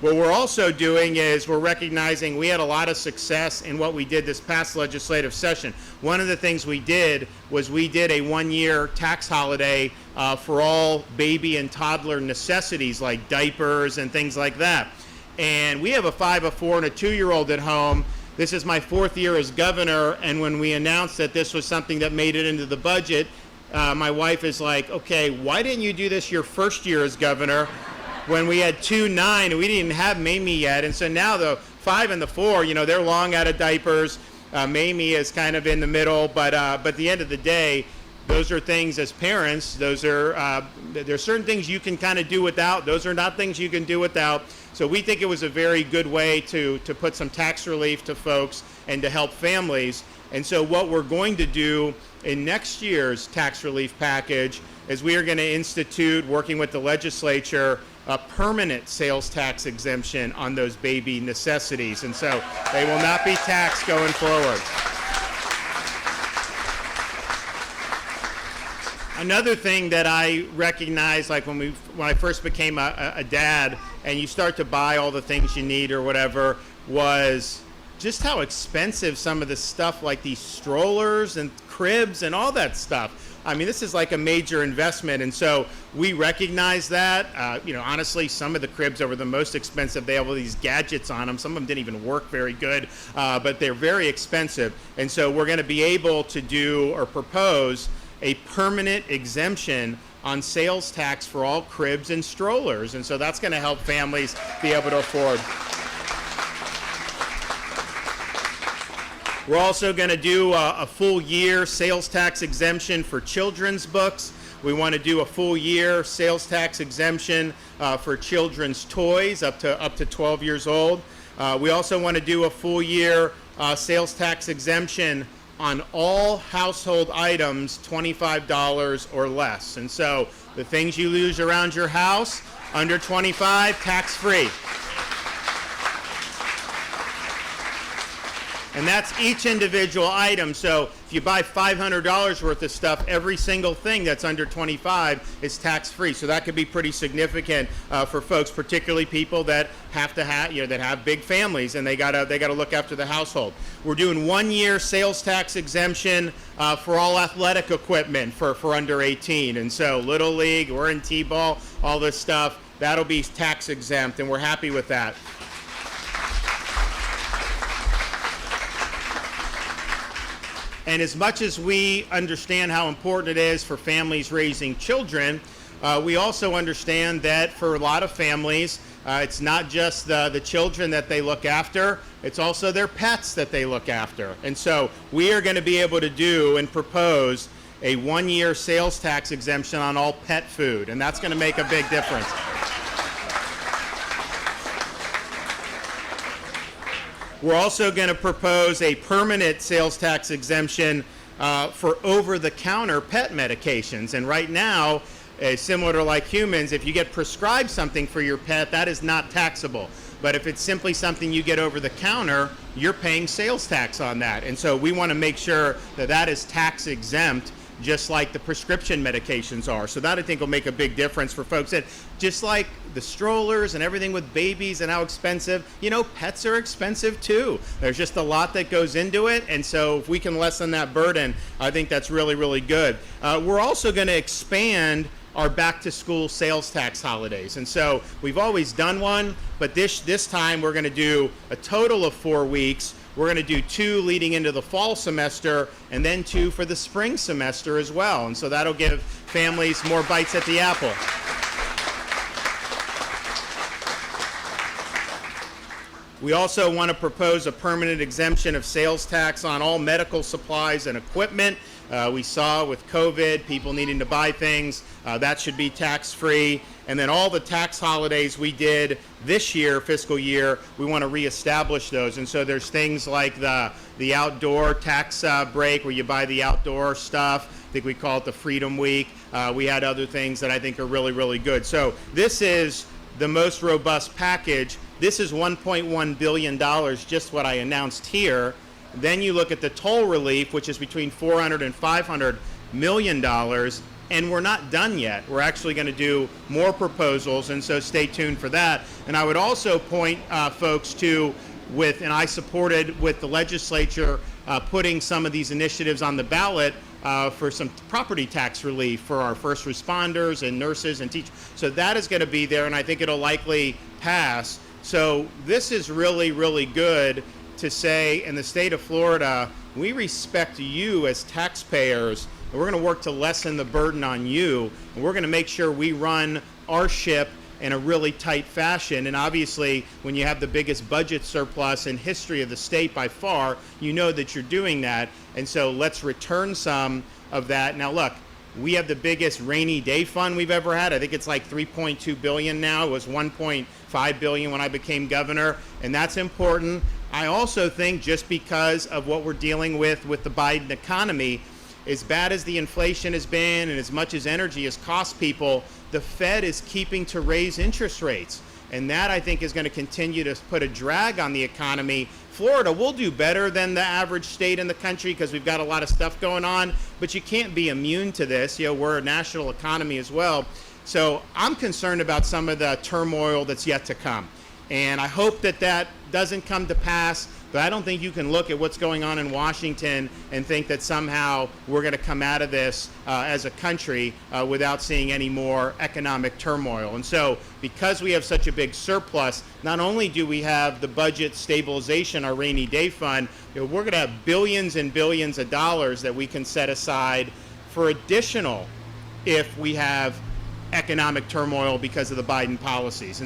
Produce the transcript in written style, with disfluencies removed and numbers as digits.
What we're also doing is we're recognizing we had a lot of success in what we did this past legislative session. One of the things we did was we did a one-year tax holiday for all baby and toddler necessities like diapers and things like that. And we have a 5, a 4, and a 2-year-old at home. This is my 4th year as governor, and when we announced that this was something that made it into the budget, my wife is like, okay, why didn't you do this your first year as governor? When we had 2, 9, and we didn't have Mamie yet. And so now the 5 and the 4, you know, they're long out of diapers. Mamie is kind of in the middle, but at the end of the day, those are things as parents, those are, there's certain things you can kind of do without. Those are not things you can do without. So we think it was a very good way to put some tax relief to folks and to help families. And so what we're going to do in next year's tax relief package is we are going to institute, working with the legislature, a permanent sales tax exemption on those baby necessities. And so they will not be taxed going forward. Another thing that I recognized, like when I first became a dad, and you start to buy all the things you need or whatever, was just how expensive some of the stuff like these strollers and cribs and all that stuff. I mean, this is like a major investment, and so we recognize that. You know, honestly, some of the cribs are the most expensive. They have all these gadgets on them. Some of them didn't even work very good, but they're very expensive. And so we're going to be able to do or propose a permanent exemption on sales tax for all cribs and strollers. And so that's going to help families be able to afford. We're also going to do a full year sales tax exemption for children's books. We want to do a full year sales tax exemption for children's toys up to 12 years old. We also want to do a full year sales tax exemption on all household items $25 or less. And so the things you use around your house, under 25, tax-free. And that's each individual item. So if you buy $500 worth of stuff, every single thing that's under 25 is tax-free. So that could be pretty significant for folks, particularly people that have to have, that have big families and they gotta look after the household. We're doing 1 year sales tax exemption for all athletic equipment for under 18. And so Little League, we're in T-ball, all this stuff, that'll be tax exempt, and we're happy with that. And as much as we understand how important it is for families raising children, we also understand that for a lot of families, it's not just the children that they look after, it's also their pets that they look after. And so we are going to be able to do and propose a 1 year sales tax exemption on all pet food, and that's going to make a big difference. We're also going to propose a permanent sales tax exemption for over-the-counter pet medications. And right now, similar to like humans, if you get prescribed something for your pet, that is not taxable. But if it's simply something you get over the counter, you're paying sales tax on that. And so we want to make sure that that is tax exempt, just like the prescription medications are. So that, I think, will make a big difference for folks. And just like the strollers and everything with babies and how expensive, pets are expensive too. There's just a lot that goes into it. And so if we can lessen that burden, I think that's really, really good. We're also going to expand our back-to-school sales tax holidays. And so we've always done one, but this time we're going to do a total of 4 weeks. We're going to do 2 leading into the fall semester and then 2 for the spring semester as well. And so that'll give families more bites at the apple. We also want to propose a permanent exemption of sales tax on all medical supplies and equipment. We saw with COVID, people needing to buy things, that should be tax-free. And then all the tax holidays we did this year, fiscal year, we want to reestablish those. And so there's things like the outdoor tax break where you buy the outdoor stuff. I think we call it the Freedom Week. We had other things that I think are really, really good. So this is the most robust package. This is $1.1 billion, just what I announced here. Then you look at the toll relief, which is between $400 and $500 million. And we're not done yet. We're actually going to do more proposals, and so stay tuned for that. And I would also point folks to and I supported with the legislature putting some of these initiatives on the ballot for some property tax relief for our first responders and nurses and teachers. So that is going to be there, and I think it'll likely pass. So this is really, really good to say in the state of Florida, we respect you as taxpayers, and we're going to work to lessen the burden on you, and we're going to make sure we run our ship in a really tight fashion. And obviously, when you have the biggest budget surplus in history of the state by far, you know that you're doing that. And so let's return some of that. Now look, we have the biggest rainy day fund we've ever had. I think it's like $3.2 billion now. It was $1.5 billion when I became governor, and that's important. I also think just because of what we're dealing with the Biden economy, as bad as the inflation has been and as much as energy has cost people, the Fed is keeping to raise interest rates. And that, I think, is going to continue to put a drag on the economy. Florida will do better than the average state in the country because we've got a lot of stuff going on, but you can't be immune to this. You know, we're a national economy as well. So I'm concerned about some of the turmoil that's yet to come. And I hope that that doesn't come to pass, but I don't think you can look at what's going on in Washington and think that somehow we're going to come out of this as a country without seeing any more economic turmoil. And so because we have such a big surplus, not only do we have the budget stabilization, our rainy day fund, you know, we're going to have billions and billions of dollars that we can set aside for additional if we have economic turmoil because of the Biden policies.